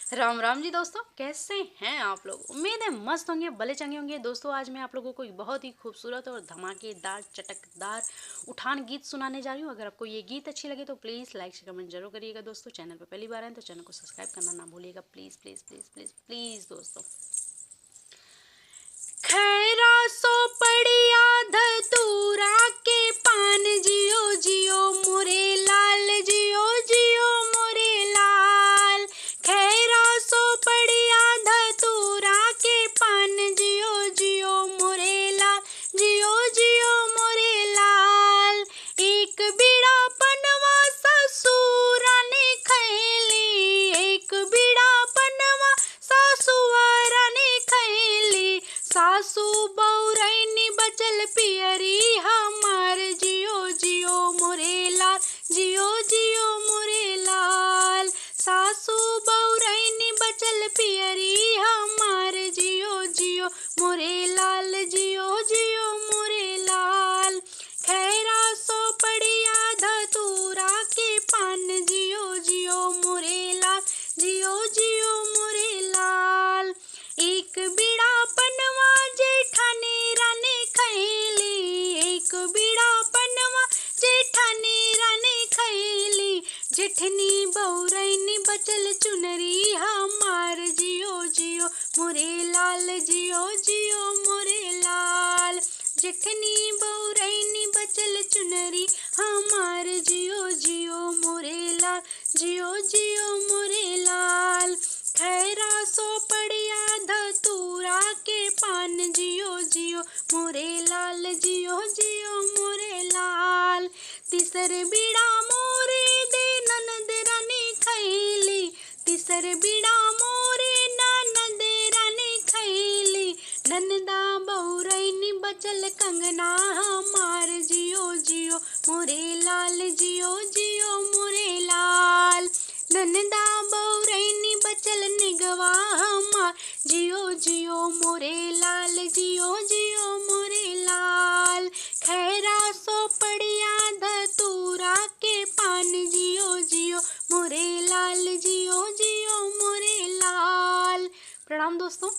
राम राम जी दोस्तों, कैसे हैं आप लोग। उम्मीद है मस्त होंगे, भले चंगे होंगे। दोस्तों आज मैं आप लोगों को एक बहुत ही खूबसूरत और धमाकेदार चटकदार उठान गीत सुनाने जा रही हूँ। अगर आपको ये गीत अच्छी लगे तो प्लीज़ लाइक से कमेंट जरूर करिएगा। दोस्तों चैनल पर पहली बार आए तो चैनल को सब्सक्राइब करना ना भूलिएगा, please please please please please. दोस्तों खैरा सो पड़िया धतूरा के पान, जियो जियो मोरे लाल, जियो जियो मोरे लाल। खैरा सो पड़िया धतूरा के पान, जियो जियो मोरे लाल, जियो जियो मोरे लाल। एक बीड़ा पनवा ससुरा ने खैली, एक बीड़ा पनवा ससुरा ने खैली। सासू बौरैनी बचल पियरी हमार, जियो जियो मोरे लाल, जियो जियो मोरे लाल। सासू बौरैनी बचल पियरी हमार, जियो जियो मोरे लाल, जियो जियो मोरे लाल। खैरा सो पड़िया धतूरा के पान, जियो जियो मोरे लाल, जियो जियो मोरे लाल। एक बीड़ा पनवा जेठानी रानी खैली, एक बीड़ा पनवा जेठानी रानी खैली। जेठनी बौरैनी बचल चुनरी हमार, जियो जियो मोरे लाल, जियो जियो मोरे लाल। जेठनी बौरैनी बचल चुनरी हमार, जियो जियो मोरे लाल, जियो जियो मोरे लाल। खैरा सो पड़िया धतूरा के पान, जियो जियो मोरे लाल, जियो जियो मोरे लाल। तीसर बीड़ा मोरे दे ननद रानी खैली, तीसर बीड़ा मोरे ननद रानी खैली। ननदा बौरैनी बचल कंगना हमार, जियो जियो मोरे लाल, जियो जियो मोरे लाल। ननदा बौरैनी बचल निगवा हमार, जियो जियो मोरे लाल, जियो जियो मोरे लाल। खैरा सो पड़िया धतूरा के पान, जियो जियो मोरे लाल, जियो जियो मोरे लाल। प्रणाम दोस्तों।